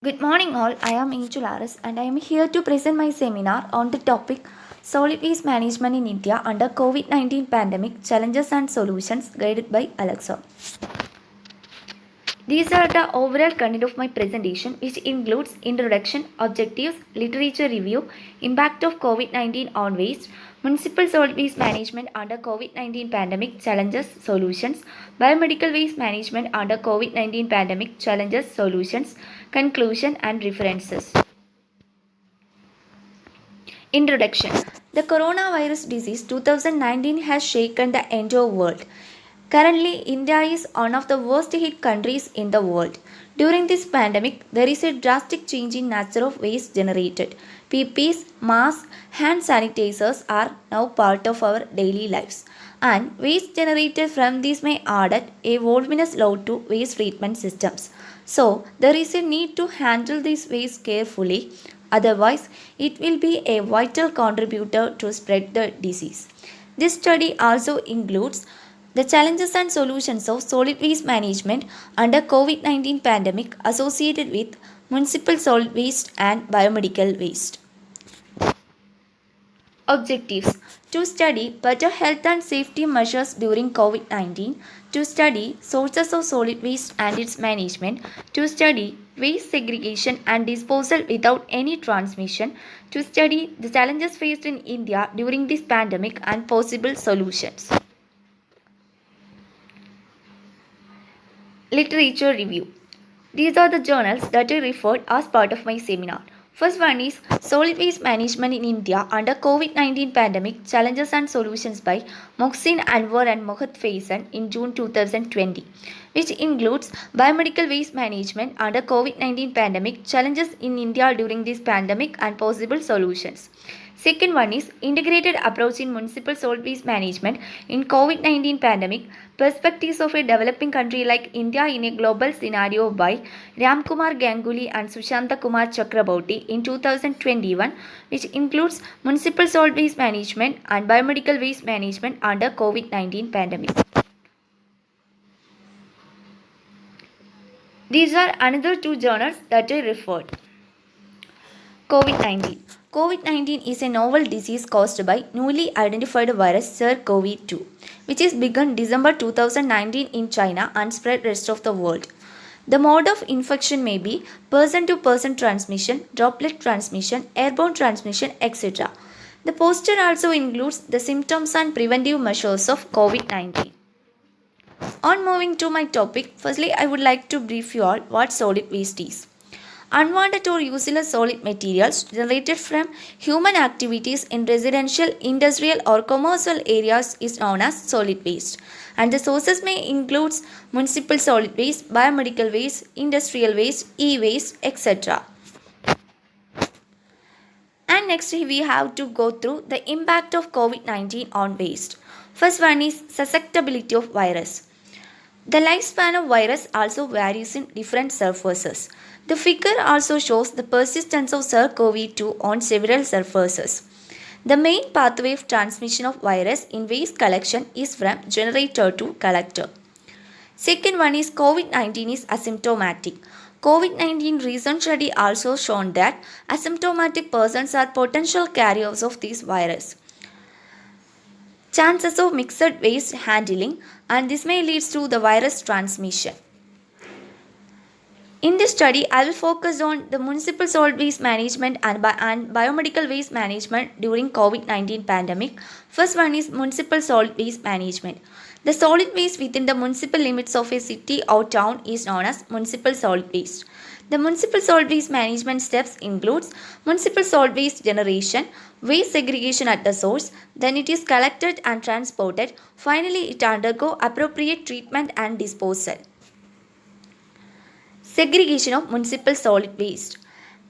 Good morning, all. I am Inchularis and I am here to present my seminar on the topic Solid Waste Management in India under COVID 19 Pandemic Challenges and Solutions, guided by Alexa. These are the overall content of my presentation, which includes introduction, objectives, literature review, impact of COVID-19 on waste, municipal solid waste management under COVID-19 pandemic challenges, solutions, biomedical waste management under COVID-19 pandemic challenges, solutions, conclusion and references. Introduction. The coronavirus disease 2019 has shaken the entire world. Currently, India is one of the worst hit countries in the world. During this pandemic, there is a drastic change in nature of waste generated. PPs, masks, hand sanitizers are now part of our daily lives. And waste generated from these may add a voluminous load to waste treatment systems. So, there is a need to handle this waste carefully. Otherwise, it will be a vital contributor to spread the disease. This study also includes the challenges and solutions of solid waste management under COVID-19 pandemic associated with municipal solid waste and biomedical waste. Objectives: to study better health and safety measures during COVID 19, to study sources of solid waste and its management, to study waste segregation and disposal without any transmission, to study the challenges faced in India during this pandemic and possible solutions. Literature review. These are the journals that I referred as part of my seminar. First one is Solid Waste Management in India under COVID-19 Pandemic Challenges and Solutions by Mohsin Anwar and Mohit Faison in June 2020, which includes Biomedical Waste Management under COVID-19 Pandemic Challenges in India during this pandemic and possible solutions. Second one is Integrated Approach in Municipal Solid Waste Management in COVID-19 Pandemic Perspectives of a Developing Country like India in a Global Scenario by Ramkumar Ganguly and Sushanta Kumar Chakraborty in 2021, which includes Municipal Solid Waste Management and Biomedical Waste Management under COVID-19 Pandemic. These are another two journals that I referred. COVID-19. COVID-19 is a novel disease caused by newly identified virus SARS-CoV-2, which is begun December 2019 in China and spread rest of the world. The mode of infection may be person-to-person transmission, droplet transmission, airborne transmission, etc. The poster also includes the symptoms and preventive measures of COVID-19. On moving to my topic, firstly I would like to brief you all what solid waste is. Unwanted or useless solid materials generated from human activities in residential, industrial or commercial areas is known as solid waste. And the sources may include municipal solid waste, biomedical waste, industrial waste, e-waste, etc. And next we have to go through the impact of COVID-19 on waste. First one is susceptibility of virus. The lifespan of virus also varies in different surfaces. The figure also shows the persistence of SARS-CoV-2 on several surfaces. The main pathway of transmission of virus in waste collection is from generator to collector. Second one is COVID-19 is asymptomatic. COVID-19 recent study also shown that asymptomatic persons are potential carriers of this virus. Chances of mixed waste handling, and this may lead to the virus transmission. In this study, I will focus on the municipal solid waste management and biomedical waste management during COVID-19 pandemic. First one is municipal solid waste management. The solid waste within the municipal limits of a city or town is known as municipal solid waste. The municipal solid waste management steps includes municipal solid waste generation, waste segregation at the source, then it is collected and transported, finally it undergo appropriate treatment and disposal. Segregation of municipal solid waste.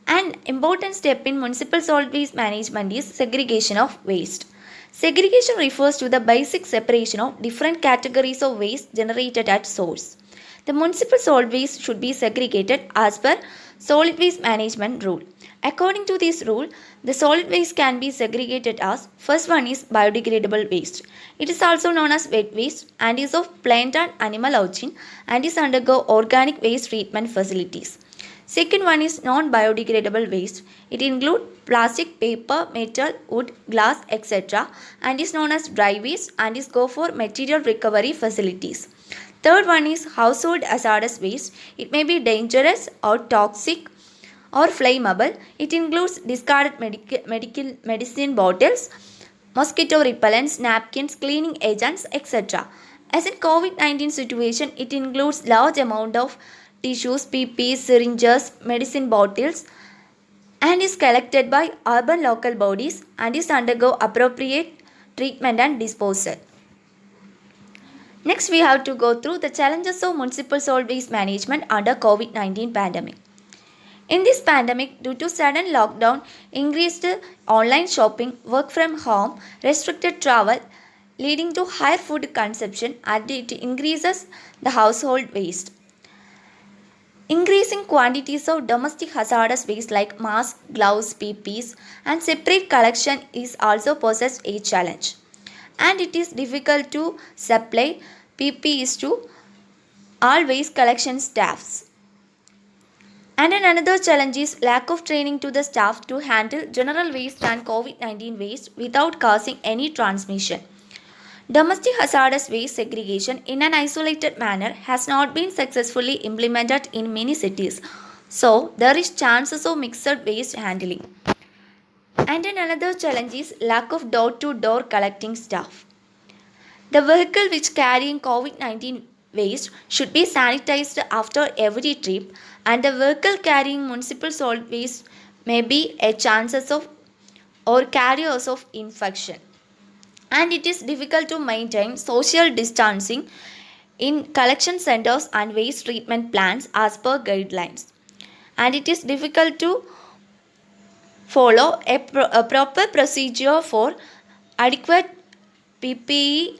An important step in municipal solid waste management is segregation of waste. Segregation refers to the basic separation of different categories of waste generated at source. The municipal solid waste should be segregated as per solid waste management rule. According to this rule, the solid waste can be segregated as first one is biodegradable waste. It is also known as wet waste and is of plant and animal origin and is undergo organic waste treatment facilities. Second one is non-biodegradable waste. It includes plastic, paper, metal, wood, glass, etc. and is known as dry waste and is go for material recovery facilities. Third one is household hazardous waste. It may be dangerous or toxic or flammable. It includes discarded medical medicine bottles, mosquito repellents, napkins, cleaning agents, etc. As in COVID-19 situation, it includes large amount of tissues, PPs, syringes, medicine bottles and is collected by urban local bodies and is undergo appropriate treatment and disposal. Next, we have to go through the challenges of municipal solid waste management under COVID-19 pandemic. In this pandemic, due to sudden lockdown, increased online shopping, work from home, restricted travel, leading to higher food consumption and it increases the household waste. Increasing quantities of domestic hazardous waste like masks, gloves, PPs and separate collection is also poses a challenge. And it is difficult to supply PPEs to all waste collection staffs. And another challenge is lack of training to the staff to handle general waste and COVID-19 waste without causing any transmission. Domestic hazardous waste segregation in an isolated manner has not been successfully implemented in many cities. So, there is chances of mixed waste handling. And another challenge is lack of door-to-door collecting staff. The vehicle which carrying COVID-19 waste should be sanitized after every trip and the vehicle carrying municipal solid waste may be a chances of or carriers of infection. And it is difficult to maintain social distancing in collection centers and waste treatment plants as per guidelines. And it is difficult to follow a proper procedure for adequate PPE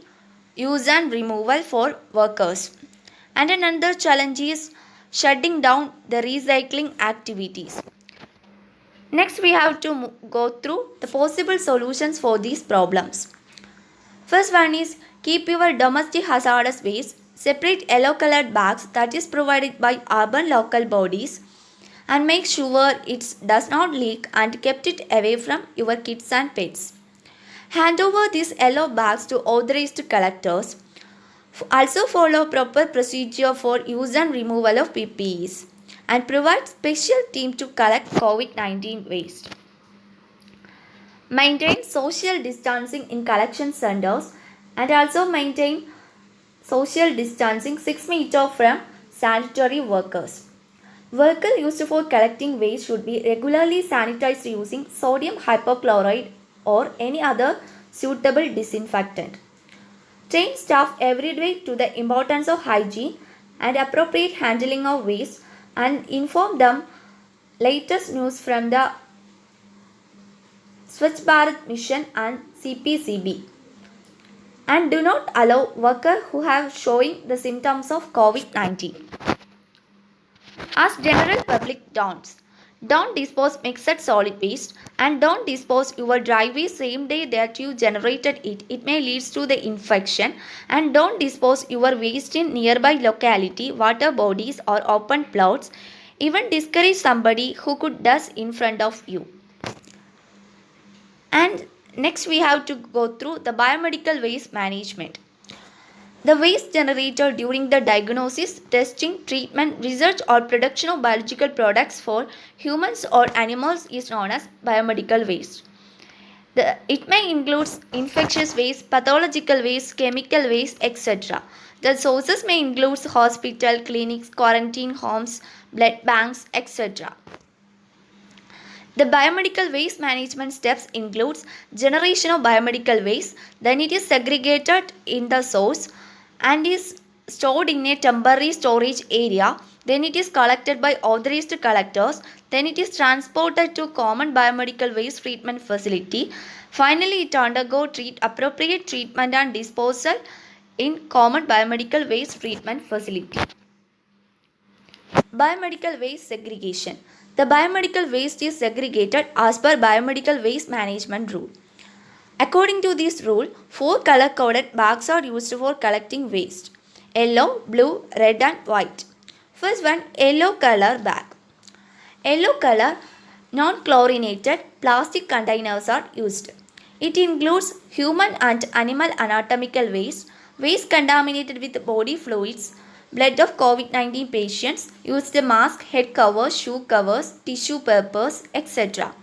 use and removal for workers. And another challenge is shutting down the recycling activities. Next, we have to go through the possible solutions for these problems. First one is keep your domestic hazardous waste separate yellow colored bags that is provided by urban local bodies and make sure it does not leak and kept it away from your kids and pets. Hand over these yellow bags to authorized collectors. Also follow proper procedure for use and removal of PPEs and provide special team to collect COVID-19 waste. Maintain social distancing in collection centers and also maintain social distancing 6 meters from sanitary workers. Vehicle used for collecting waste should be regularly sanitized using sodium hypochlorite or any other suitable disinfectant. Train staff every day to the importance of hygiene and appropriate handling of waste and inform them latest news from the Swachh Bharat Mission and CPCB. And do not allow workers who have showing the symptoms of COVID-19. Ask general public don't dispose mixed solid waste and don't dispose your dry waste same day that you generated it. It may lead to the infection and don't dispose your waste in nearby locality, water bodies or open plots. Even discourage somebody who could dust in front of you. And next we have to go through the biomedical waste management. The waste generated during the diagnosis, testing, treatment, research or production of biological products for humans or animals is known as biomedical waste. It may include infectious waste, pathological waste, chemical waste, etc. The sources may include hospital, clinics, quarantine homes, blood banks, etc. The biomedical waste management steps includes generation of biomedical waste, then it is segregated in the source and is stored in a temporary storage area, then it is collected by authorized collectors, then it is transported to common biomedical waste treatment facility, finally it undergo appropriate treatment and disposal in common biomedical waste treatment facility. Biomedical waste segregation. The biomedical waste is segregated as per biomedical waste management rule. According to this rule, 4 color-coded bags are used for collecting waste: yellow, blue, red and white. First one, yellow color bag. Yellow color non-chlorinated plastic containers are used. It includes human and animal anatomical waste, waste contaminated with body fluids, blood of COVID-19 patients, used mask, head covers, shoe covers, tissue papers, etc.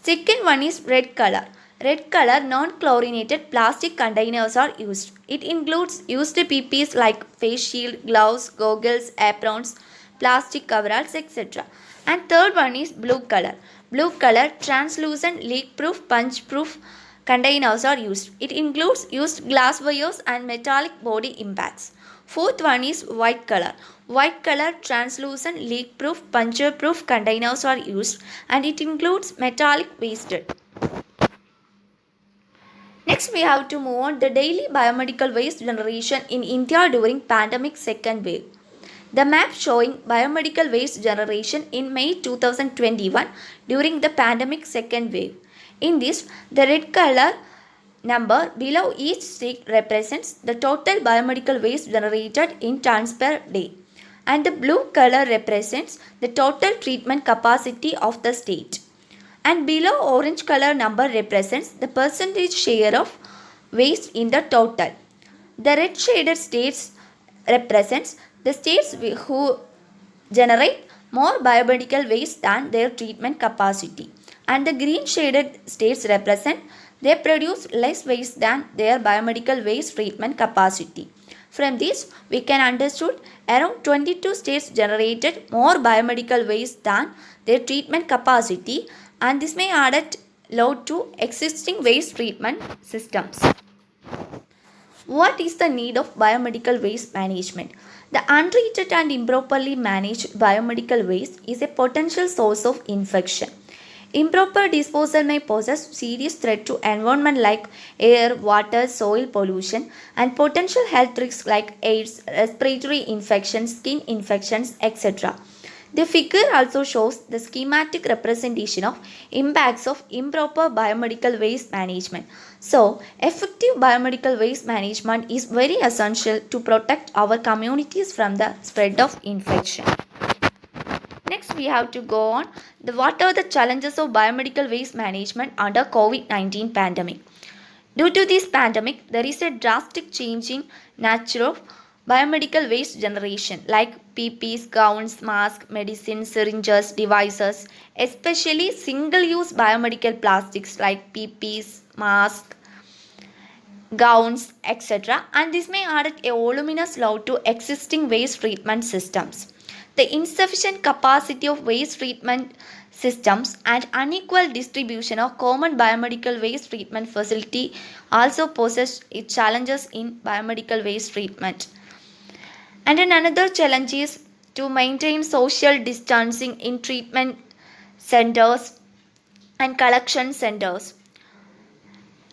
Second one is red color. Red color non-chlorinated plastic containers are used. It includes used PPs like face shield, gloves, goggles, aprons, plastic coveralls, etc. And third one is blue color. Blue color translucent, leak-proof, punch-proof containers are used. It includes used glass wires and metallic body impacts. Fourth one is white color. White color translucent leak proof puncture proof containers are used and it includes metallic waste. Next we have to move on the daily biomedical waste generation in India during pandemic second wave. The map showing biomedical waste generation in May 2021 during the pandemic second wave. In this, the red color number below each stick represents the total biomedical waste generated in tons per day, and the blue color represents the total treatment capacity of the state. And below orange color number represents the percentage share of waste in the total. The red shaded states represents the states who generate more biomedical waste than their treatment capacity, and the green shaded states represent they produce less waste than their biomedical waste treatment capacity. From this, we can understood around 22 states generated more biomedical waste than their treatment capacity, and this may add a load to existing waste treatment systems. What is the need of biomedical waste management? The untreated and improperly managed biomedical waste is a potential source of infection. Improper disposal may pose a serious threat to environment like air, water, soil pollution, and potential health risks like AIDS, respiratory infections, skin infections, etc. The figure also shows the schematic representation of impacts of improper biomedical waste management. So, effective biomedical waste management is very essential to protect our communities from the spread of infection. Next, we have to go on what are the challenges of biomedical waste management under COVID-19 pandemic. Due to this pandemic, there is a drastic change in nature of biomedical waste generation like PPs, gowns, masks, medicines, syringes, devices, especially single-use biomedical plastics like PPs, masks, gowns, etc. And this may add a voluminous load to existing waste treatment systems. The insufficient capacity of waste treatment systems and unequal distribution of common biomedical waste treatment facility also poses challenges in biomedical waste treatment. And another challenge is to maintain social distancing in treatment centers and collection centers.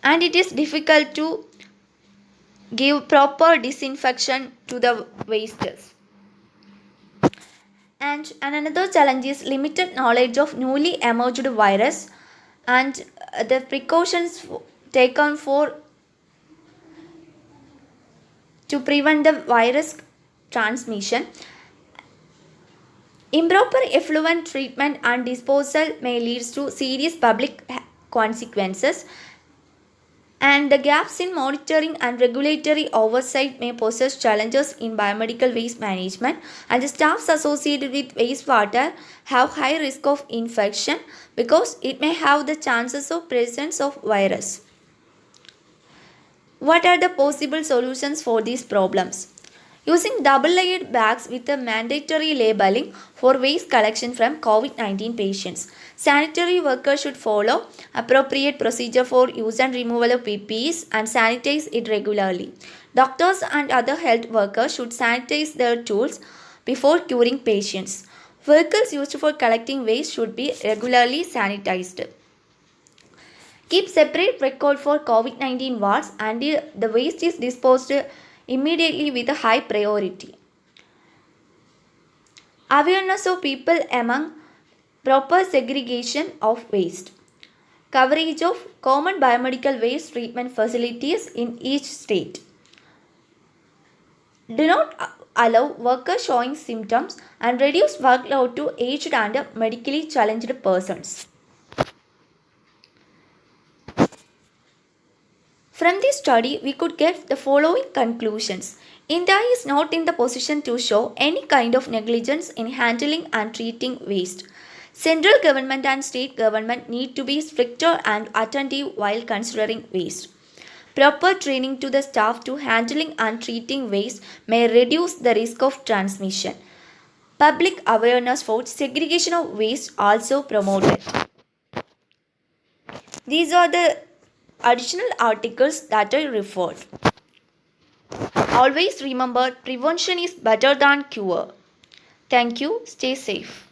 And it is difficult to give proper disinfection to the wastes. And another challenge is limited knowledge of newly emerged virus and the precautions taken to prevent the virus transmission. Improper effluent treatment and disposal may lead to serious public consequences, and the gaps in monitoring and regulatory oversight may pose challenges in biomedical waste management, and the staffs associated with wastewater have high risk of infection because it may have the chances of presence of virus. What are the possible solutions for these problems? Using double-layered bags with a mandatory labeling for waste collection from COVID-19 patients. Sanitary workers should follow appropriate procedure for use and removal of PPEs and sanitize it regularly. Doctors and other health workers should sanitize their tools before curing patients. Vehicles used for collecting waste should be regularly sanitized. Keep separate record for COVID-19 wards and the waste is disposed immediately with a high priority. Awareness of people among proper segregation of waste. Coverage of common biomedical waste treatment facilities in each state. Do not allow workers showing symptoms, and reduce workload to aged and medically challenged persons. From this study, we could get the following conclusions. India is not in the position to show any kind of negligence in handling and treating waste. Central government and state government need to be stricter and attentive while considering waste. Proper training to the staff to handling and treating waste may reduce the risk of transmission. Public awareness for segregation of waste also promoted. These are the additional articles that I referred. Always remember prevention is better than cure. Thank you. Stay safe.